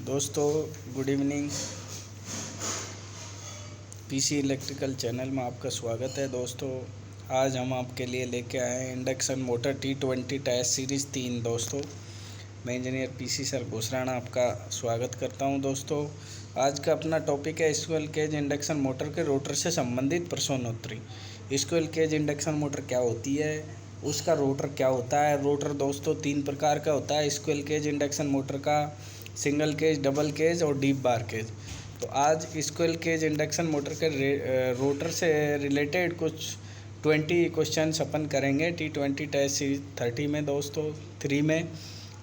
दोस्तों good evening. PC electrical channel में आपका स्वागत है। दोस्तों आज हम आपके लिए लेके आए हैं induction motor T20 test series 3। दोस्तों मैं इंजीनियर पीसी सर घोषराणा आपका स्वागत करता हूं। दोस्तों आज का अपना टॉपिक है स्क्विरल केज इंडक्शन मोटर के रोटर से संबंधित प्रश्नोत्तरी। स्क्विरल केज इंडक्शन मोटर क्या होती है, उसका रोटर क्या होता है। रोटर दोस्तों 3 प्रकार का होता है स्क्विरल केज इंडक्शन मोटर का, सिंगल केज, डबल केज और डीप बार केज। तो आज स्क्विरल केज इंडक्शन मोटर के रोटर से रिलेटेड कुछ 20 क्वेश्चन अपन करेंगे T20 टेस्ट सीरीज 30 में दोस्तों 3 में।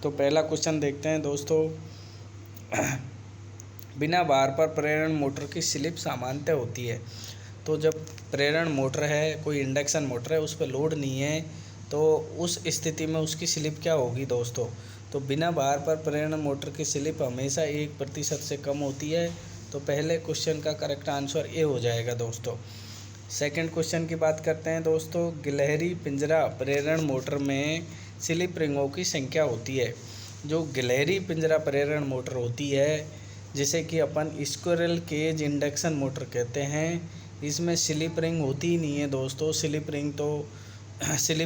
तो पहला क्वेश्चन देखते हैं दोस्तों। बिना बार पर प्रेरण मोटर की स्लिप सामान्यतः होती है। तो जब प्रेरण मोटर है, कोई इंडक्शन मोटर है, उस पर लोड नहीं है, तो उस स्थिति में उसकी स्लिप क्या होगी दोस्तों। तो बिना बार पर प्रेरण मोटर की स्लिप हमेशा 1% से कम होती है। तो पहले क्वेश्चन का करेक्ट आंसर ए हो जाएगा दोस्तों। सेकंड क्वेश्चन की बात करते हैं दोस्तों। गिलहरी पिंजरा प्रेरण मोटर में स्लिप रिंगों की संख्या होती है। जो गिलहरी पिंजरा प्रेरण मोटर होती है, जिसे कि अपन स्क्विरल केज इंडक्शन मोटर कहते हैं, इसमें स्लिप रिंग होती ही नहीं है दोस्तों। स्लिप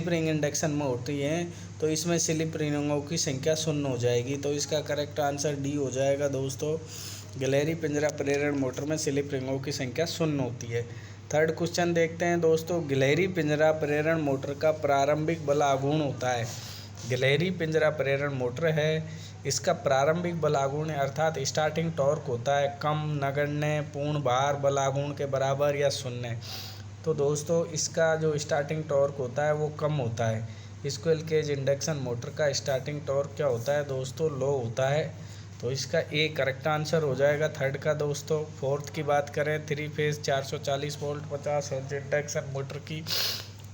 रिंग इंडक्शन में होती है, तो इसमें स्लिप रिंगों की संख्या 0 हो जाएगी। तो इसका करेक्ट आंसर डी हो जाएगा दोस्तों। गिलहरी पिंजरा प्रेरण मोटर में स्लिप रिंगों की संख्या 0 होती है। थर्ड क्वेश्चन देखते हैं दोस्तों। गिलहरी पिंजरा प्रेरण मोटर का प्रारंभिक बल आघूर्ण होता है। गिलहरी पिंजरा प्रेरण मोटर है, इसका प्रारंभिक बल आघूर्ण अर्थात स्टार्टिंग टॉर्क होता है कम, नगण्य, पूर्ण भार बल आघूर्ण के बराबर या 0। तो दोस्तों इसका जो स्टार्टिंग टॉर्क होता है वो कम होता है। स्क्विरल केज इंडक्शन मोटर का स्टार्टिंग टॉर्क क्या होता है दोस्तों, लो होता है। तो इसका ए करेक्ट आंसर हो जाएगा थर्ड का दोस्तों। फोर्थ की बात करें, 3 phase 440 volt 50 hertz induction motor की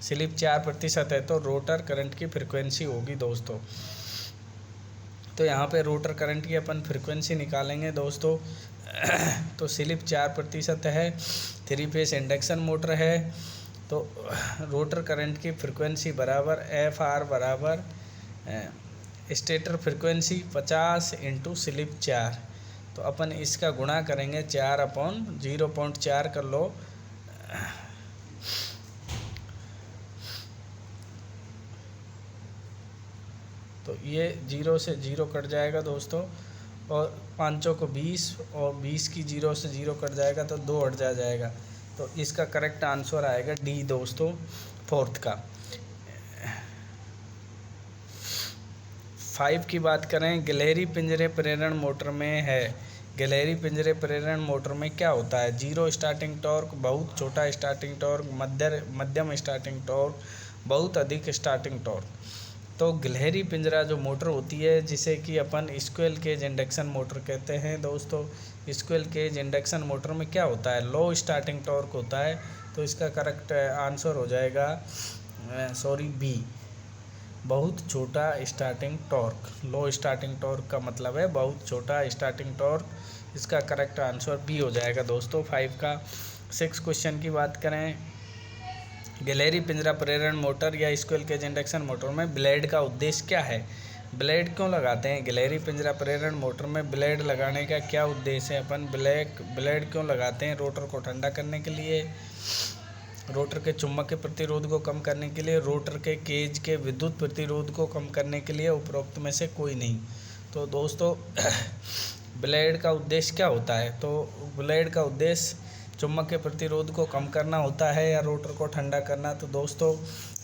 स्लिप 4% है, तो रोटर करंट की फ्रिक्वेंसी होगी दोस्तों। तो यहाँ पे रोटर करंट की अपन फ्रिक्वेंसी निकालेंगे दोस्तों। तो स्लिप 4% है, 3 फेज इंडक्शन मोटर है, तो रोटर करंट की फ्रिक्वेंसी बराबर FR बराबर स्टेटर फ्रिक्वेंसी 50 इंटू स्लिप 4। तो अपन इसका गुणा करेंगे 4/0.4 कर लो। तो ये 0 से 0 कट जाएगा दोस्तों, और 5 को 20 और 20 की 0 से 0 कट जाएगा, तो 2 हट जाएगा। तो इसका करेक्ट आंसर आएगा डी दोस्तों, फोर्थ का। 5 की बात करें, गिलहरी पिंजरे प्रेरण मोटर में है। गिलहरी पिंजरे प्रेरण मोटर में क्या होता है? 0 स्टार्टिंग टॉर्क, बहुत छोटा स्टार्टिंग टॉर्क, मध्यम स्टार्टिंग टॉर्क, बहुत अधिक स्टार्टिंग टॉर्क। तो गिलहरी पिंजरा जो मोटर होती है, जिसे कि अपन स्क्विरल केज इंडक्शन मोटर कहते हैं दोस्तों, स्क्विरल केज इंडक्शन मोटर में क्या होता है? लो स्टार्टिंग टॉर्क होता है। तो इसका करेक्ट आंसर हो जाएगा बी, बहुत छोटा स्टार्टिंग टॉर्क। लो स्टार्टिंग टॉर्क का मतलब है बहुत छोटा स्टार्टिंग टॉर्क। इसका करेक्ट आंसर बी हो जाएगा दोस्तों 5 का। 6 क्वेश्चन की बात करें, गिलहरी पिंजरा प्रेरण मोटर या स्क्विरल केज इंडक्शन मोटर में ब्लेड का उद्देश्य क्या है? ब्लेड क्यों लगाते हैं? गिलहरी पिंजरा प्रेरण मोटर में ब्लेड लगाने का क्या उद्देश्य है? अपन ब्लेड क्यों लगाते हैं? रोटर को ठंडा करने के लिए, रोटर के चुंबक के प्रतिरोध को कम करने के लिए, रोटर के केज के विद्युत प्रतिरोध को कम करने के लिए, उपरोक्त में से कोई नहीं। तो दोस्तों ब्लेड का उद्देश्य क्या होता है? तो ब्लेड का उद्देश्य चुंबक के प्रतिरोध को कम करना होता है या रोटर को ठंडा करना। तो दोस्तों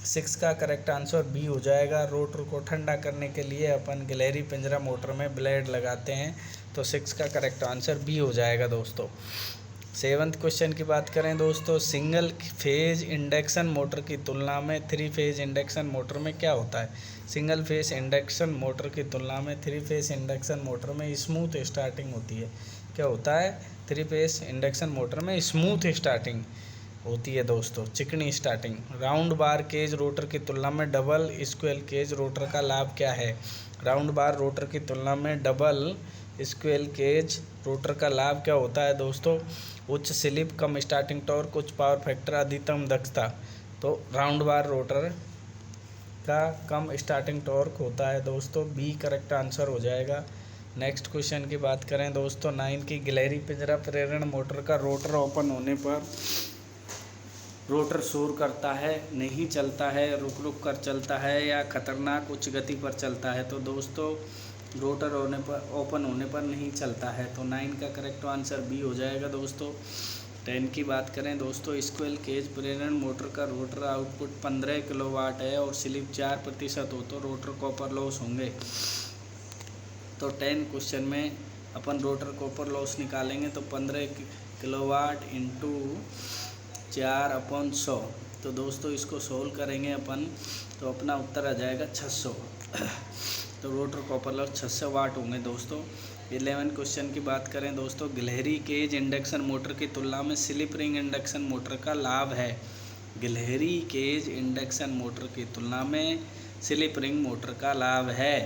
6 का करेक्ट आंसर बी हो जाएगा। रोटर को ठंडा करने के लिए अपन गिलहरी पिंजरा मोटर में ब्लेड लगाते हैं। तो 6 का करेक्ट आंसर बी हो जाएगा दोस्तों। 7th क्वेश्चन की बात करें दोस्तों, सिंगल फेज इंडक्शन मोटर की तुलना में 3 फेज इंडक्शन मोटर में क्या होता है? सिंगल फेज इंडक्शन मोटर की तुलना में 3 फेज इंडक्शन मोटर में स्मूथ स्टार्टिंग होती है। क्या होता है? 3 फेज इंडक्शन मोटर में स्मूथ स्टार्टिंग होती है दोस्तों, चिकनी starting. Round bar cage rotor की तुलना में डबल स्क्विरल केज रोटर का लाभ क्या है? राउंड बार रोटर की तुलना में डबल स्क्विरल केज रोटर का लाभ क्या होता है दोस्तों? उच्च स्लिप, कम स्टार्टिंग टॉर्क, उच्च पावर फैक्टर, अधिकतम दक्षता। तो राउंड बार रोटर का कम स्टार्टिंग टॉर्क होता है दोस्तों, बी करेक्ट आंसर हो जाएगा। नेक्स्ट क्वेश्चन की बात करें दोस्तों 9 की, गिलहरी पिंजरा प्रेरण मोटर का रोटर ओपन होने पर रोटर शोर करता है, नहीं चलता है, रुक रुक कर चलता है या खतरनाक उच्च गति पर चलता है। तो दोस्तों रोटर ओपन होने पर नहीं चलता है, तो 9 का करेक्ट आंसर बी हो जाएगा दोस्तों। 10 की बात करें दोस्तों, स्क्विरल केज प्रेरण मोटर का रोटर आउटपुट 15 किलोवाट है और स्लिप 4% हो तो रोटर कॉपर लॉस होंगे। तो 10 क्वेश्चन में अपन रोटर कॉपर लॉस निकालेंगे तो 15 किलोवाट इंटू 4/100। तो दोस्तों इसको सोल्व करेंगे अपन तो अपना उत्तर आ जाएगा 600। तो रोटर कॉपर लॉस 600 वाट होंगे दोस्तों। 11 क्वेश्चन की बात करें दोस्तों, गिलहरी केज इंडक्शन मोटर की तुलना में स्लिप रिंग इंडक्शन मोटर का लाभ है। गिलहरी केज इंडक्शन मोटर की तुलना में स्लिप रिंग मोटर का लाभ है।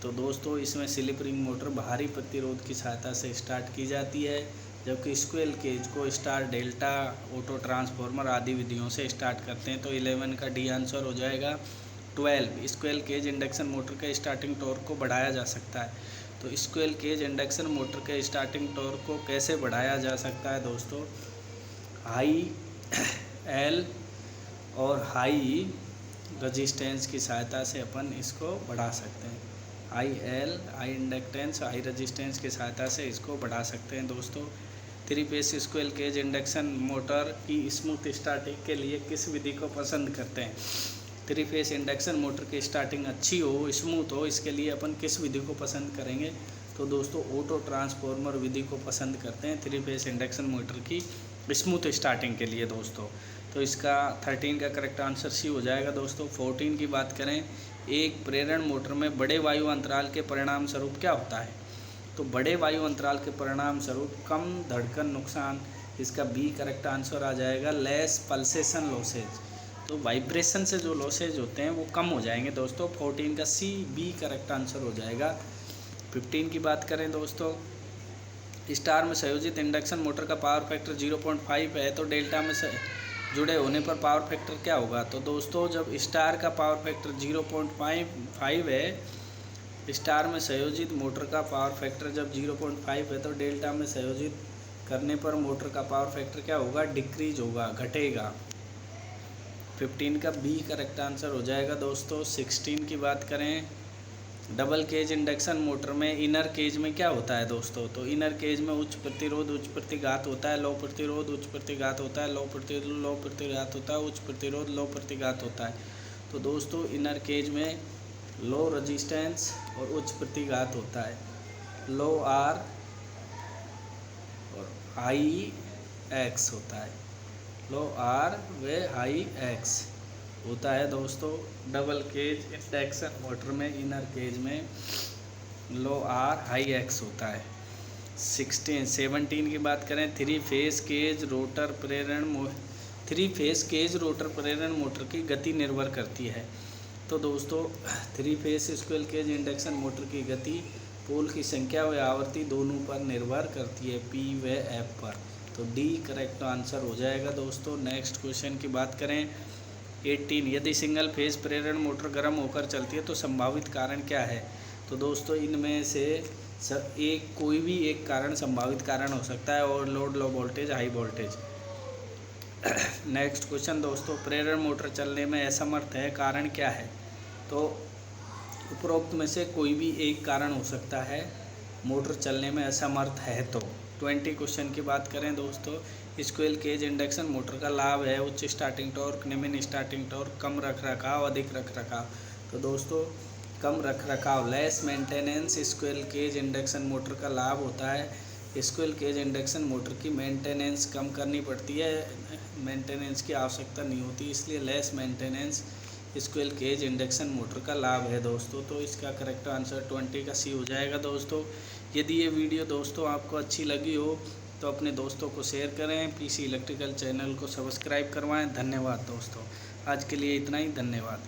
तो दोस्तों इसमें स्लिप रिंग मोटर बाहरी प्रतिरोध की सहायता से स्टार्ट की जाती है, जबकि स्क्विरल केज को स्टार डेल्टा ऑटो ट्रांसफार्मर आदि विधियों से स्टार्ट करते हैं। तो 11 का डी आंसर हो जाएगा। 12 स्क्विरल केज इंडक्शन मोटर के स्टार्टिंग टॉर्क को बढ़ाया जा सकता है। तो स्क्विरल केज इंडक्शन मोटर के स्टार्टिंग टॉर्क को कैसे बढ़ाया जा सकता है दोस्तों, हाई एल और हाई रजिस्टेंस की सहायता से अपन इसको बढ़ा सकते हैं। High L, high inductance, high resistance की सहायता से इसको बढ़ा सकते हैं दोस्तों। 3 phase squirrel cage induction motor की स्मूथ स्टार्टिंग के लिए किस विधि को पसंद करते हैं। 3 फेस इंडक्शन मोटर की स्टार्टिंग अच्छी हो, स्मूथ हो, इसके लिए अपन किस विधि को पसंद करेंगे। तो दोस्तों ऑटो ट्रांसफार्मर विधि को पसंद करते हैं 3 फेस इंडक्शन मोटर की स्मूथ स्टार्टिंग के लिए दोस्तों। तो इसका 13 का करेक्ट आंसर सी हो जाएगा दोस्तों। 14 की बात करें, एक प्रेरण मोटर में बड़े वायु अंतराल के परिणाम स्वरूप क्या होता है। तो बड़े वायु अंतराल के परिणाम स्वरूप कम धड़कन नुकसान, इसका बी करेक्ट आंसर आ जाएगा। लेस पल्सेशन लॉसेज, तो वाइब्रेशन से जो लॉसेज होते हैं वो कम हो जाएंगे दोस्तों। 14 का सी बी करेक्ट आंसर हो जाएगा। 15 की बात करें दोस्तों, स्टार में संयोजित इंडक्शन मोटर का पावर फैक्टर 0.5 है, तो डेल्टा में जुड़े होने पर पावर फैक्टर क्या होगा। तो दोस्तों जब स्टार का पावर फैक्टर 0.5 है, स्टार में संयोजित मोटर का पावर फैक्टर जब 0.5 है, तो डेल्टा में संयोजित करने पर मोटर का पावर फैक्टर क्या होगा, डिक्रीज होगा, घटेगा। 15 का बी करेक्ट आंसर हो जाएगा दोस्तों। 16 की बात करें, डबल केज इंडक्शन मोटर में इनर केज में क्या होता है दोस्तों। तो इनर केज में उच्च प्रतिरोध उच्च प्रतिघात होता है, लो प्रतिरोध उच्च प्रतिघात होता है, लो प्रतिघात होता है, उच्च प्रतिरोध लो प्रतिघात होता है। तो दोस्तों इनर केज में लो रेजिस्टेंस और उच्च प्रतिघात होता है, लो आर और हाई एक्स होता है, लो आर व हाई एक्स होता है दोस्तों। डबल केज इंडक्शन मोटर में इनर केज में लो आर हाई एक्स होता है। 17 की बात करें, 3 फेस केज रोटर प्रेरण मोटर की गति निर्भर करती है। तो दोस्तों 3 phase squirrel cage induction motor की गति पोल की संख्या व आवृत्ति दोनों पर निर्भर करती है, पी व एफ पर। तो डी करेक्ट आंसर हो जाएगा दोस्तों। नेक्स्ट क्वेश्चन की बात करें 18, यदि सिंगल फेज प्रेरण मोटर गर्म होकर चलती है तो संभावित कारण क्या है। तो दोस्तों इनमें से कोई भी एक कारण संभावित कारण हो सकता है, overload, low voltage, high voltage. Next question दोस्तों, प्रेरण मोटर चलने में असमर्थ है, कारण क्या है। तो उपरोक्त में से कोई भी एक कारण हो सकता है मोटर चलने में असमर्थ है। तो 20 क्वेश्चन की बात करें दोस्तों, स्क्विरल केज इंडक्शन मोटर का लाभ है उच्च स्टार्टिंग टॉर्क, निम्न स्टार्टिंग टॉर्क, कम रखरखाव, अधिक रखरखाव। तो दोस्तों कम रखरखाव, less maintenance squirrel cage induction motor का लाभ होता है। स्क्विरल केज इंडक्शन मोटर की मेंटेनेंस कम करनी पड़ती है, मेंटेनेंस की आवश्यकता नहीं होती, इसलिए less maintenance squirrel cage induction motor का लाभ है दोस्तों। तो इसका करेक्ट आंसर 20 का सी हो जाएगा दोस्तों। यदि ये वीडियो दोस्तों आपको अच्छी लगी हो तो अपने दोस्तों को शेयर करें, पीसी इलेक्ट्रिकल चैनल को सब्सक्राइब करवाएं। धन्यवाद दोस्तों, आज के लिए इतना ही, धन्यवाद।